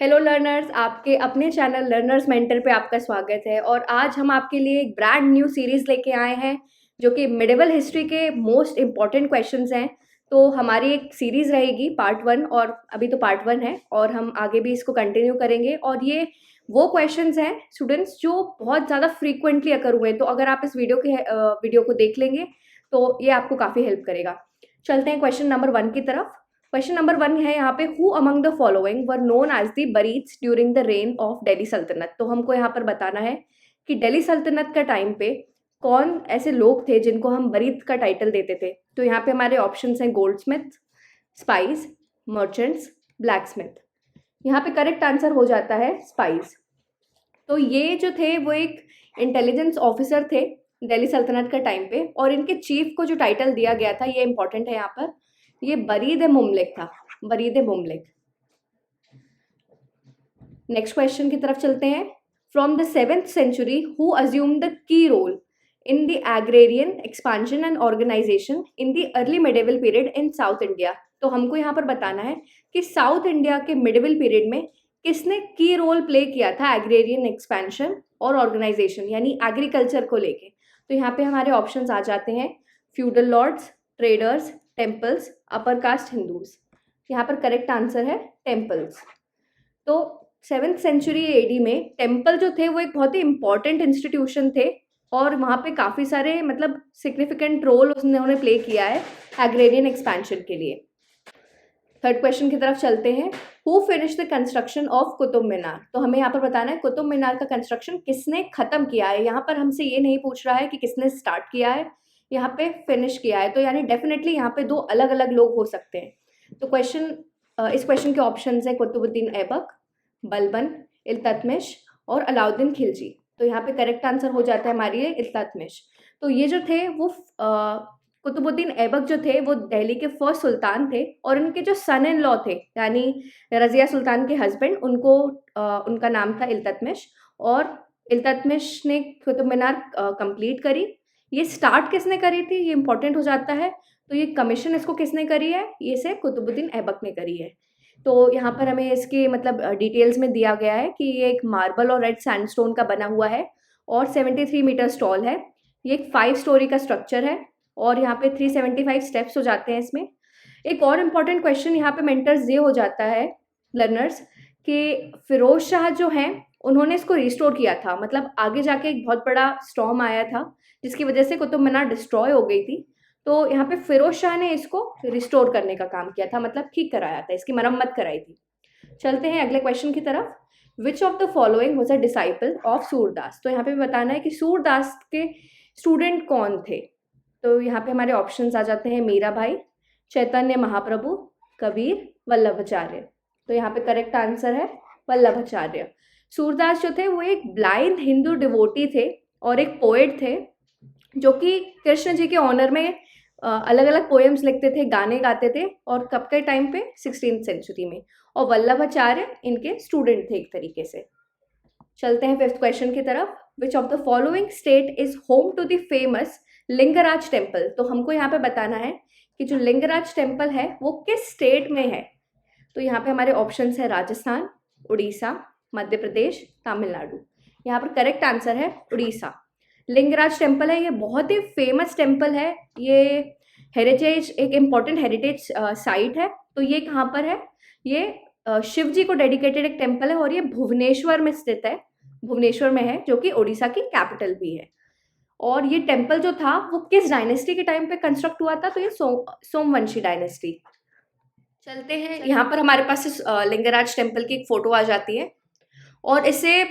Hello learners, आपके अपने channel learners mentor पे आपका स्वागत है। और आज हम आपके लिए एक ब्रांड न्यू सीरीज़ लेके आए हैं जो कि मिडिवल हिस्ट्री के मोस्ट इम्पॉर्टेंट क्वेश्चंस हैं। तो हमारी एक सीरीज़ रहेगी पार्ट वन, और अभी तो पार्ट वन है और हम आगे भी इसको कंटिन्यू करेंगे। और ये वो क्वेश्चंस हैं स्टूडेंट्स जो बहुत ज़्यादा फ्रीक्वेंटली अकर हुए हैं। तो अगर आप इस वीडियो को देख लेंगे तो ये आपको काफ़ी हेल्प करेगा। चलते हैं क्वेश्चन नंबर वन की तरफ। क्वेश्चन नंबर वन है यहाँ पे, who among the following were known as the barids during the reign of Delhi सल्तनत। तो हमको यहाँ पर बताना है कि दिल्ली सल्तनत का टाइम पे कौन ऐसे लोग थे जिनको हम बरीद का टाइटल देते थे। तो यहाँ पे हमारे ऑप्शंस हैं गोल्डस्मिथ, स्पाइस, मर्चेंट्स, ब्लैकस्मिथ। यहाँ पे करेक्ट आंसर हो जाता है स्पाइस। तो ये जो थे वो एक इंटेलिजेंस ऑफिसर थे दिल्ली सल्तनत का टाइम पे, और इनके चीफ को जो टाइटल दिया गया था, ये इंपॉर्टेंट है यहाँ पर, ये बरीद ए मुमलिक था, बरीद ए मुमलिक। नेक्स्ट क्वेश्चन की तरफ चलते हैं। From the 7th century who assume the key role in the agrarian expansion and organisation in the early medieval period in South India. तो हमको यहाँ पर बताना है कि साउथ इंडिया के मिडिवल पीरियड में किसने की रोल प्ले किया था एग्रेरियन एक्सपेंशन और ऑर्गेनाइजेशन, यानी एग्रीकल्चर को लेके। तो यहाँ पे हमारे ऑप्शंस आ जाते हैं feudal lords, traders, temples, upper caste Hindus. यहाँ पर करेक्ट आंसर है टेम्पल्स। तो 7th century AD में टेम्पल जो थे वो एक बहुत ही इंपॉर्टेंट इंस्टीट्यूशन थे, और वहाँ पे काफ़ी सारे मतलब सिग्निफिकेंट रोल उन्होंने प्ले किया है एग्रेरियन एक्सपेंशन के लिए। थर्ड क्वेश्चन की तरफ चलते हैं। Who finish the construction of Qutub Minar. तो हमें यहाँ पर बताना है कुतुब मीनार का कंस्ट्रक्शन किसने खत्म किया है। यहाँ पर हमसे ये नहीं पूछ रहा है कि किसने स्टार्ट किया है, यहाँ पे फिनिश किया है। तो यानी डेफिनेटली यहाँ पे दो अलग अलग लोग हो सकते हैं। तो इस क्वेश्चन के ऑप्शंस हैं कुतुबुद्दीन ऐबक, बलबन, इल्तुतमिश और अलाउद्दीन खिलजी। तो यहाँ पे करेक्ट आंसर हो जाता है हमारे लिए इल्तुतमिश। तो ये जो थे वो कुतुबुद्दीन ऐबक जो थे वो दिल्ली के फर्स्ट सुल्तान थे, और उनके जो सन इन लॉ थे यानी रज़िया सुल्तान के हस्बैंड, उनका नाम था इल्तुतमिश। और इल्तुतमिश ने कुतुब मीनार कंप्लीट करी। ये स्टार्ट किसने करी थी ये इंपॉर्टेंट हो जाता है। तो ये कमीशन इसको किसने करी है, ये से कुतुबुद्दीन ऐबक ने करी है। तो यहाँ पर हमें इसके मतलब डिटेल्स में दिया गया है कि ये एक मार्बल और रेड सैंडस्टोन का बना हुआ है और 73 मीटर्स टॉल है। ये एक 5 स्टोरी का स्ट्रक्चर है और यहाँ पे 375 स्टेप्स हो जाते हैं इसमें। एक और इम्पॉर्टेंट क्वेश्चन यहाँ पे मेंटर्स ये हो जाता है लर्नर्स कि फिरोज शाह जो हैं उन्होंने इसको रिस्टोर किया था। मतलब आगे जाके एक बहुत बड़ा स्टॉर्म आया था जिसकी वजह से कुतुब मीनार डिस्ट्रॉय हो गई थी। तो यहाँ पे फिरोज शाह ने इसको रिस्टोर करने का काम किया था, मतलब ठीक कराया था, इसकी मरम्मत कराई थी। चलते हैं अगले क्वेश्चन की तरफ। Which of the following was a disciple of Surdas. तो यहाँ पे बताना है कि सूरदास के स्टूडेंट कौन थे। तो यहाँ पे हमारे ऑप्शंस आ जाते हैं मीराबाई, चैतन्य महाप्रभु, कबीर, वल्लभाचार्य। तो यहाँ पे करेक्ट आंसर है वल्लभाचार्य। सूरदास जो थे वो एक ब्लाइंड हिंदू डिवोटी थे और एक पोएट थे जो कि कृष्ण जी के ऑनर में अलग अलग पोएम्स लिखते थे, गाने गाते थे। और कब के टाइम पे 16th सेंचुरी में। और वल्लभाचार्य इनके स्टूडेंट थे एक तरीके से। चलते हैं फिफ्थ क्वेश्चन की तरफ। Which of the following state is home to the famous Lingaraj temple. तो हमको यहाँ पे बताना है कि जो लिंगराज टेम्पल है वो किस स्टेट में है। तो यहाँ पे हमारे ऑप्शंस है राजस्थान, उड़ीसा, मध्य प्रदेश, तमिलनाडु। यहाँ पर करेक्ट आंसर है उड़ीसा। लिंगराज टेम्पल है, ये बहुत ही फेमस टेम्पल है। ये हेरिटेज, एक इम्पॉर्टेंट हेरिटेज साइट है। तो ये कहाँ पर है, ये शिव जी को डेडिकेटेड एक टेम्पल है और ये भुवनेश्वर में स्थित है, भुवनेश्वर में है, जो कि उड़ीसा की कैपिटल भी है। और ये टेम्पल जो था वो किस डायनेस्टी के टाइम पे कंस्ट्रक्ट हुआ था, तो ये सोमवंशी डायनेस्टी। चलते हैं, यहाँ पर हमारे पास इस लिंगराज टेम्पल की एक फोटो आ जाती है और इसे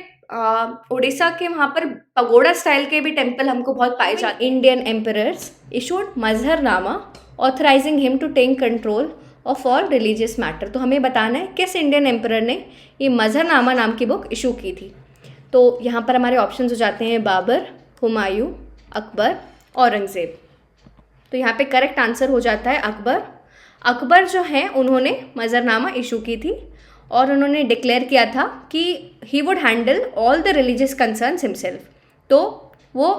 उड़ीसा के वहाँ पर पगोड़ा स्टाइल के भी टेम्पल हमको बहुत पाए जाते हैं। Indian emperors issued Mazharnama authorising him to take control of all religious matter. तो हमें बताना है किस इंडियन एम्परर ने ये मजहरनामा नाम की बुक इशू की थी। तो यहाँ पर हमारे ऑप्शन हो जाते हैं बाबर, हुमायूं, अकबर, औरंगज़ेब। तो यहाँ पे करेक्ट आंसर हो जाता है अकबर। अकबर जो हैं उन्होंने मजहरनामा इशू की थी और उन्होंने डिक्लेयर किया था कि he would handle all the religious concerns himself. तो वो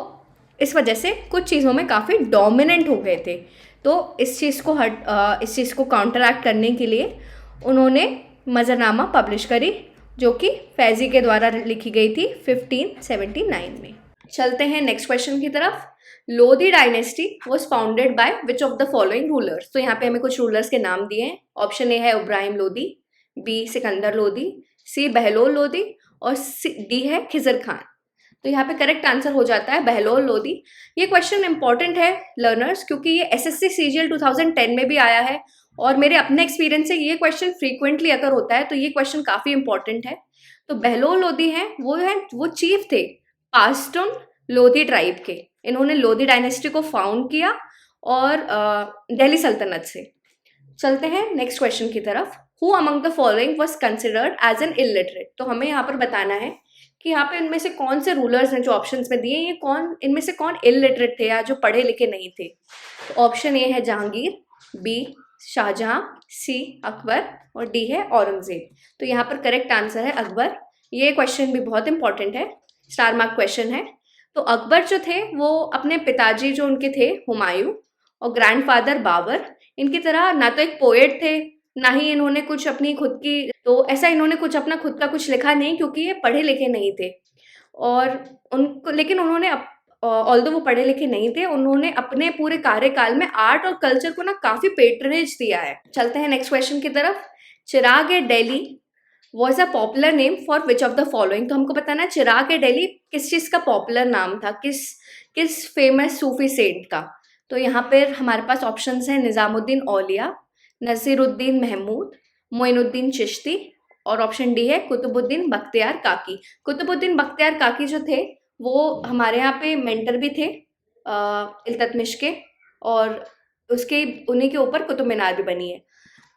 इस वजह से कुछ चीज़ों में काफ़ी डोमिनेंट हो गए थे। तो इस चीज़ को काउंटरैक्ट करने के लिए उन्होंने मजहरनामा पब्लिश करी जो कि फैजी के द्वारा लिखी गई थी 1579 में। चलते हैं नेक्स्ट क्वेश्चन की तरफ। Lodhi dynasty was founded by which of the following rulers. तो यहाँ पे हमें कुछ रूलर्स के नाम दिए हैं। ऑप्शन ए है इब्राहिम लोधी, बी सिकंदर लोधी, सी बहलोल लोधी और डी है खिजर खान। तो यहाँ पे करेक्ट आंसर हो जाता है बहलोल लोधी। ये क्वेश्चन इंपॉर्टेंट है लर्नर्स, क्योंकि ये एसएससी सीजीएल 2010 में भी आया है और मेरे अपने एक्सपीरियंस से ये क्वेश्चन फ्रीक्वेंटली अगर होता है तो ये क्वेश्चन काफी इंपॉर्टेंट है। तो बहलोल लोधी है वो चीफ थे पास्टन लोधी ट्राइब के। इन्होंने लोधी डायनेस्टी को फाउंड किया और दिल्ली सल्तनत से। चलते हैं नेक्स्ट क्वेश्चन की तरफ। Who among the following was considered as an illiterate. तो हमें यहाँ पर बताना है कि यहाँ पे इनमें से कौन से रूलर्स हैं जो ऑप्शंस में दिए, ये कौन इनमें से कौन इलिटरेट थे या जो पढ़े लिखे नहीं थे। तो ऑप्शन ए है जहांगीर, बी शाहजहां, सी अकबर और डी है औरंगजेब। तो यहाँ पर करेक्ट आंसर है अकबर। ये क्वेश्चन भी बहुत इंपॉर्टेंट है, स्टार मार्क क्वेश्चन है। तो अकबर जो थे वो अपने पिताजी जो उनके थे हुमायूं और ग्रैंडफादर बाबर, इनकी तरह ना तो एक पोएट थे ना ही इन्होंने कुछ अपनी खुद की, तो ऐसा इन्होंने कुछ अपना खुद का कुछ लिखा नहीं क्योंकि ये पढ़े लिखे नहीं थे। और उनको लेकिन उन्होंने ऑल्दो वो पढ़े लिखे नहीं थे, उन्होंने अपने पूरे कार्यकाल में आर्ट और कल्चर को ना काफी पेट्रनेज दिया है। चलते हैं नेक्स्ट क्वेश्चन की तरफ। Chirag e Delhi was a popular name for which of the following. तो हमको बताना है चिराग ए डेली किस चीज का पॉपुलर नाम था, किस फेमस सूफी सेंट का। तो यहाँ पर हमारे पास ऑप्शंस हैं निजामुद्दीन औलिया, नसीरुद्दीन महमूद, मोइनुद्दीन चिश्ती और ऑप्शन डी है कुतुबुद्दीन बख्तियार काकी। कुतुबुद्दीन बख्तियार काकी जो थे वो हमारे यहाँ पे मेंटर भी थे इल्तुतमिश के, और उसके उन्हीं के ऊपर कुतुब मीनार भी बनी है।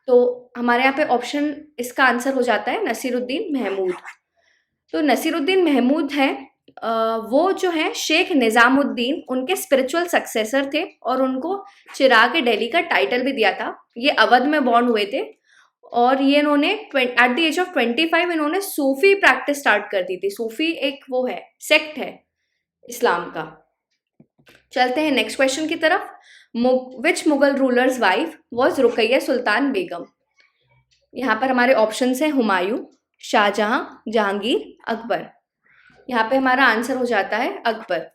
तो हमारे यहाँ पे ऑप्शन इसका आंसर हो जाता है नसीरुद्दीन महमूद। तो नसीरुद्दीन महमूद है वो जो है शेख निजामुद्दीन उनके स्पिरिचुअल सक्सेसर थे और उनको चिराग दिल्ली का टाइटल भी दिया था। ये अवध में बॉर्न हुए थे और ये इन्होंने एट द एज ऑफ 25 इन्होंने सूफी प्रैक्टिस स्टार्ट कर दी थी। सूफी एक वो है सेक्ट है इस्लाम का। चलते हैं नेक्स्ट क्वेश्चन की तरफ। Which Mughal ruler's wife was Ruqaiya Sultan Begum. यहाँ पर हमारे ऑप्शंस हैं हुमायूं, शाहजहां, जहांगीर, अकबर। यहाँ पे हमारा आंसर हो जाता है अकबर।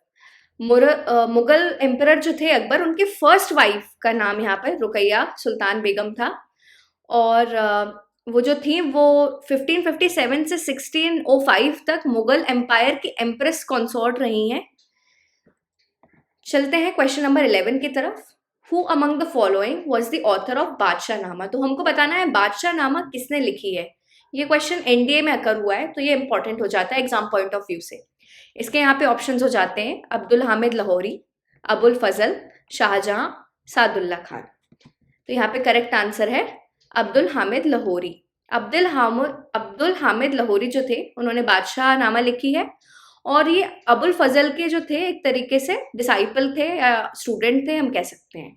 मुगल एम्परर जो थे अकबर, उनकी फर्स्ट वाइफ का नाम यहाँ पर रुकैया सुल्तान बेगम था और वो जो थी वो 1557 से 1605 तक मुगल एम्पायर की एम्प्रेस कंसोर्ट रही हैं। चलते हैं क्वेश्चन नंबर 11 की तरफ। Who among the following was the author of बादशाह नामा। तो हमको बताना है बादशाह नामा किसने लिखी है। ये क्वेश्चन एनडीए में अकर हुआ है तो ये इंपॉर्टेंट हो जाता है एग्जाम पॉइंट ऑफ व्यू से। इसके यहाँ पे ऑप्शंस हो जाते हैं अब्दुल हामिद लाहौरी, अबुल फजल, शाहजहां, सादुल्ला खान। तो यहाँ पे करेक्ट आंसर है अब्दुल हामिद लाहौरी। अब्दुल हामिद लाहौरी जो थे उन्होंने बादशाह नामा लिखी है और ये अबुल फजल के जो थे एक तरीके से डिसाइपल थे या स्टूडेंट थे हम कह सकते हैं।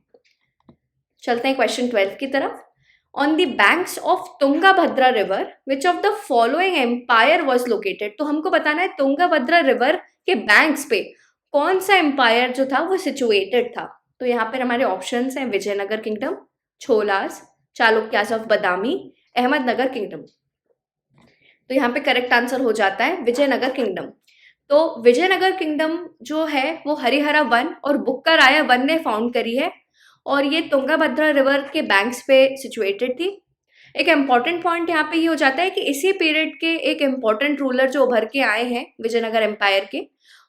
चलते हैं क्वेश्चन 12 की तरफ। On the banks of Tungabhadra river which of the following empire was located. तो हमको बताना है तुंगाभद्रा रिवर के बैंक्स पे कौन सा एम्पायर जो था वो सिचुएटेड था। तो यहाँ पर हमारे ऑप्शंस हैं Vijayanagar kingdom, Cholas, Chalukyas of Badami, Ahmednagar kingdom. तो यहाँ पे करेक्ट आंसर हो जाता है विजयनगर किंगडम। तो विजयनगर किंगडम जो है वो हरिहरा वन और बुक्का राया वन ने फाउंड करी है और ये तुंगाभद्रा रिवर के बैंक्स पे सिचुएटेड थी। एक इम्पॉर्टेंट पॉइंट यहाँ पे ये हो जाता है कि इसी पीरियड के एक इम्पॉर्टेंट रूलर जो उभर के आए हैं विजयनगर एम्पायर के,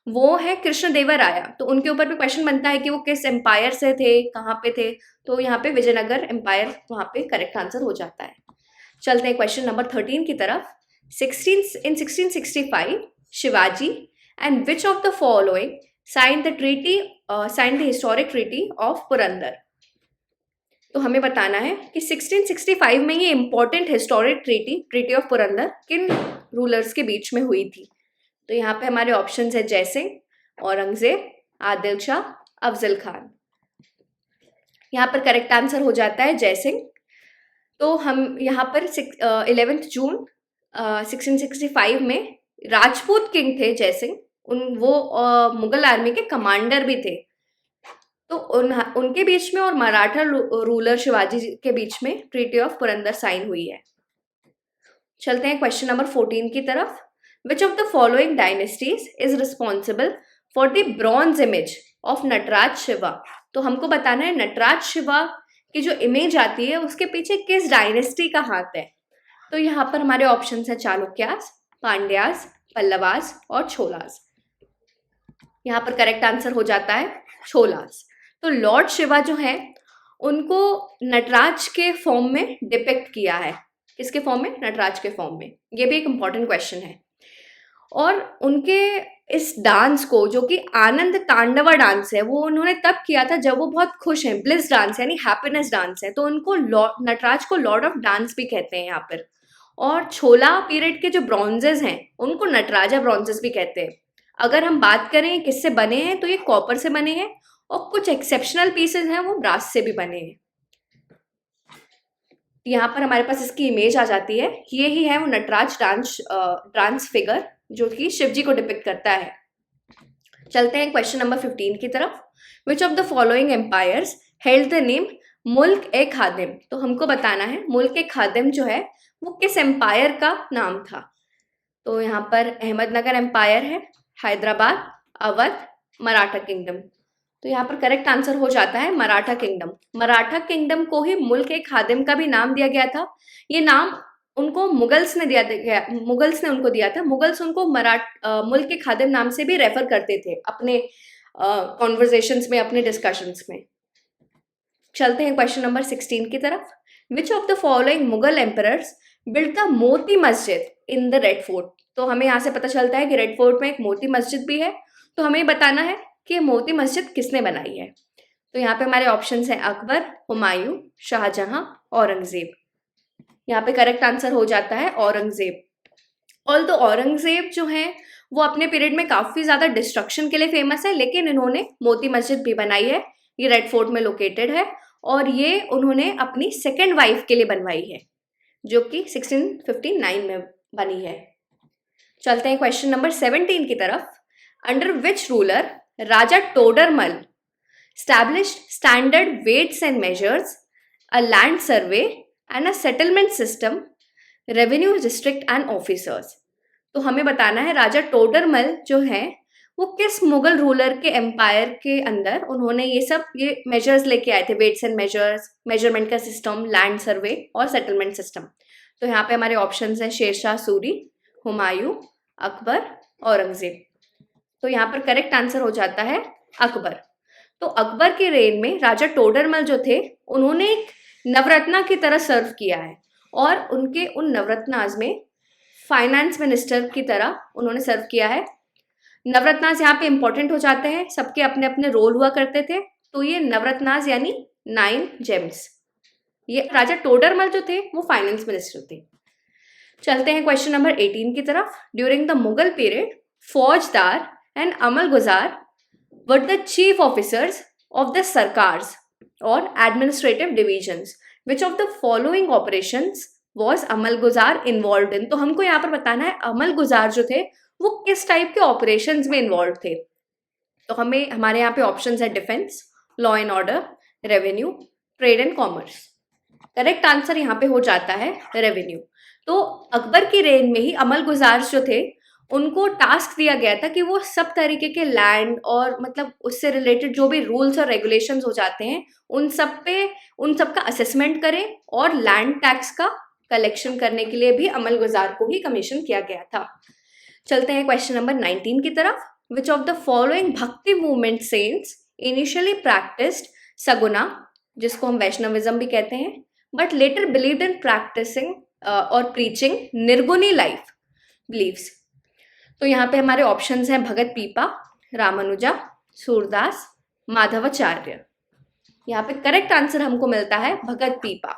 वो है कृष्णदेवराया। तो उनके ऊपर भी क्वेश्चन बनता है कि वो किस एम्पायर से थे, कहाँ पे थे। तो यहाँ पे विजयनगर एम्पायर वहाँ पे करेक्ट आंसर हो जाता है। चलते हैं क्वेश्चन नंबर 13 की तरफ। 1665 Shivaji and which of the following sign the historic treaty of Purandar. तो हमें बताना है कि 1665 में ये important historic treaty of Purandar किन रूलर्स के बीच में हुई थी। तो यहाँ पे हमारे ऑप्शंस है जयसिंह, औरंगजेब, आदिल शाह, अफजल खान। यहाँ पर करेक्ट आंसर हो जाता है जयसिंह। तो हम यहाँ पर 11 जून 1665 में राजपूत किंग थे जयसिंह, वो मुगल आर्मी के कमांडर भी थे। तो उनके बीच में और मराठा रूलर शिवाजी के बीच में ट्रीटी ऑफ पुरंदर साइन हुई है। चलते हैं क्वेश्चन नंबर 14 की तरफ। Which of the following dynasties is responsible for the bronze image of Nataraj Shiva. तो हमको बताना है नटराज शिवा की जो इमेज आती है उसके पीछे किस डायनेस्टी का हाथ है। तो यहाँ पर हमारे ऑप्शन है चालुक्यास, पांड्यास, पल्लवास और छोलास। यहाँ पर करेक्ट आंसर हो जाता है छोलास। तो लॉर्ड शिवा जो है उनको नटराज के फॉर्म में डिपिक्ट किया है। किसके फॉर्म में? नटराज के फॉर्म में। ये भी एक इम्पॉर्टेंट क्वेश्चन है। और उनके इस डांस को, जो कि आनंद तांडवा डांस है, वो उन्होंने तब किया था जब वो बहुत खुश हैं। ब्लिस डांस यानी हैप्पीनेस डांस है, तो उनको नटराज को लॉर्ड ऑफ डांस भी कहते हैं यहाँ पर। और छोला पीरियड के जो ब्रॉन्जेस हैं उनको नटराजा ब्रॉन्जेस भी कहते हैं। अगर हम बात करें किससे बने हैं, तो ये कॉपर से बने हैं और कुछ एक्सेप्शनल पीसेस हैं वो ब्रास से भी बने हैं। यहाँ पर हमारे पास इसकी इमेज आ जाती है। ये ही है वो नटराज डांस फिगर जो कि शिव जी को डिपिक्ट करता है। चलते हैं क्वेश्चन नंबर 15 की तरफ। Which of the following empires held the name मुल्क ए खादिम। तो हमको बताना है मुल्क ए खादिम जो है वो किस एम्पायर का नाम था। तो यहाँ पर अहमदनगर एम्पायर है, हैदराबाद, अवध, मराठा किंगडम। तो यहाँ पर करेक्ट आंसर हो जाता है मराठा किंगडम। मराठा किंगडम को ही मुल्क ए खादिम का भी नाम दिया गया था। ये नाम उनको मुगल्स ने उनको दिया था। मुगल्स उनको मुल्क के खादिम नाम से भी रेफर करते थे अपने कॉन्वर्जेशंस में, अपने डिस्कशंस में। चलते हैं क्वेश्चन नंबर 16 की तरफ। Which of the following Mughal emperors built the Moti Masjid in the red fort. तो हमें यहाँ से पता चलता है कि रेड फोर्ट में एक मोती मस्जिद भी है। तो हमें बताना है कि मोती मस्जिद किसने बनाई है। तो यहाँ पे हमारे ऑप्शंस हैं अकबर, हुमायूं, शाहजहां, औरंगजेब। यहाँ पे करेक्ट आंसर हो जाता है औरंगजेब। ऑल तो औरंगजेब जो है वो अपने पीरियड में काफी ज्यादा डिस्ट्रक्शन के लिए फेमस है, लेकिन इन्होंने मोती मस्जिद भी बनाई है। ये रेड फोर्ट में लोकेटेड है और ये उन्होंने अपनी सेकेंड वाइफ के लिए बनवाई है, जो कि 1659 में बनी है। चलते हैं क्वेश्चन नंबर 17 की तरफ। Under which ruler Raja Todarmal established standard weights and measures, a land survey and a settlement system, revenue district and officers। तो हमें बताना है राजा टोडरमल जो है वो किस मुगल रूलर के एम्पायर के अंदर उन्होंने ये मेजर्स लेके आए थे। वेट्स एंड मेजर्स, मेजरमेंट का सिस्टम, लैंड सर्वे और सेटलमेंट सिस्टम। तो यहाँ पे हमारे ऑप्शंस हैं शेरशाह सूरी, हुमायूं, अकबर, औरंगजेब। तो यहाँ पर करेक्ट आंसर हो जाता है अकबर। तो अकबर के रेन में राजा टोडरमल जो थे उन्होंने एक नवरत्ना की तरह सर्व किया है और उनके उन नवरत्नाज में फाइनेंस मिनिस्टर की तरह उन्होंने सर्व किया है। नवरत्नाज यहाँ पे इंपॉर्टेंट हो जाते हैं, सबके अपने अपने रोल हुआ करते थे। तो ये नवरत्नाज यानी 9 जेम्स। ये राजा टोडरमल जो थे वो फाइनेंस मिनिस्टर थे। चलते हैं क्वेश्चन नंबर 18 की तरफ। ड्यूरिंग द मुगल पीरियड फौजदार एंड अमल गुजार were the chief officers of the sarkars or administrative divisions. Which of the following operations was अमल गुजार involved in? तो हमको यहाँ पर बताना है अमल गुजार जो थे वो किस टाइप के ऑपरेशंस में इन्वॉल्व थे। तो हमारे यहाँ पे ऑप्शंस है defence, law and order, revenue, trade and commerce. Correct answer यहाँ पे हो जाता है रेवेन्यू। तो अकबर की रेन में ही अमल गुजार जो थे उनको टास्क दिया गया था कि वो सब तरीके के लैंड और मतलब उससे रिलेटेड जो भी रूल्स और रेगुलेशंस हो जाते हैं उन सब का असेसमेंट करें और लैंड टैक्स का कलेक्शन करने के लिए भी अमल गुजार को ही कमीशन किया गया था। चलते हैं क्वेश्चन नंबर 19 की तरफ। Which of the following bhakti movement saints initially practised saguna, जिसको हम वैष्णविज्म भी कहते हैं, but later believed in practising और प्रीचिंग निर्गुणी लाइफ बिलीव्स। तो यहाँ पे हमारे ऑप्शंस हैं भगत पीपा, रामानुजा, सूरदास, माधवाचार्य। यहाँ पे करेक्ट आंसर हमको मिलता है भगत पीपा।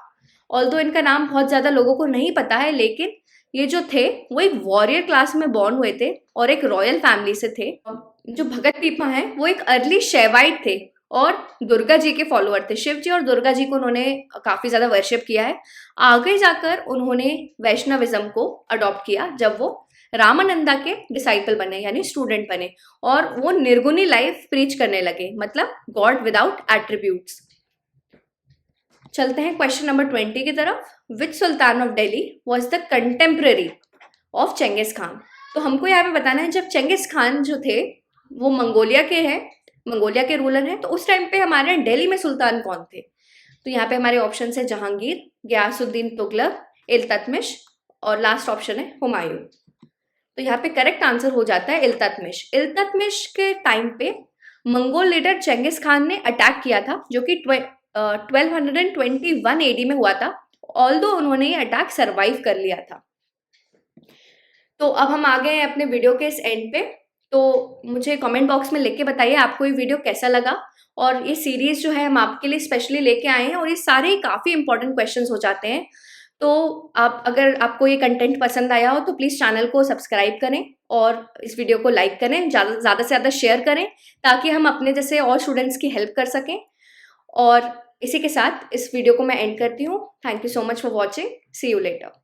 ऑल्दो इनका नाम बहुत ज़्यादा लोगों को नहीं पता है, लेकिन ये जो थे वो एक वॉरियर क्लास में बॉर्न हुए थे और एक रॉयल फैमिली से थे। जो भगत पीपा हैं वो एक अर्ली शैवाइट थे और दुर्गा जी के फॉलोअर थे। शिव जी और दुर्गा जी को उन्होंने काफ़ी ज़्यादा वर्शिप किया है। आगे जाकर उन्होंने वैष्णविज्म को अडॉप्ट किया जब वो रामानंदा के डिसाइपल बने यानी स्टूडेंट बने और वो निर्गुणी लाइफ प्रीच करने लगे, मतलब गॉड विदाउट एट्रीब्यूट्स। चलते हैं क्वेश्चन नंबर 20 की तरफ। Which sultan of Delhi was the contemporary of Genghis Khan. तो हमको यहाँ पे बताना है जब चेंगिस खान जो थे वो मंगोलिया के रूलर हैं, तो उस टाइम पे हमारे दिल्ली में सुल्तान कौन थे। तो यहाँ पे हमारे ऑप्शन है जहांगीर, गयासुद्दीन तुगलक, इल्तुतमिश और लास्ट ऑप्शन है हुमायूं। तो यहाँ पे करेक्ट आंसर हो जाता है इल्तुतमिश। इल्तुतमिश के टाइम पे मंगोल लीडर चेंगिस खान ने अटैक किया था, जो कि 1221 एडी में हुआ था। ऑल्दो उन्होंने ये अटैक सरवाइव कर लिया था। तो अब हम आ गए हैं अपने वीडियो के इस एंड पे। तो मुझे कमेंट बॉक्स में लिख के बताइए आपको ये वीडियो कैसा लगा। और ये सीरीज जो है हम आपके लिए स्पेशली लेके आए हैं, और ये सारे काफ़ी इंपॉर्टेंट क्वेश्चंस हो जाते हैं। तो आप अगर आपको ये कंटेंट पसंद आया हो तो प्लीज़ चैनल को सब्सक्राइब करें और इस वीडियो को लाइक करें, ज़्यादा से ज़्यादा शेयर करें, ताकि हम अपने जैसे और स्टूडेंट्स की हेल्प कर सकें। और इसी के साथ इस वीडियो को मैं एंड करती हूँ। Thank you so much for watching. See you letter.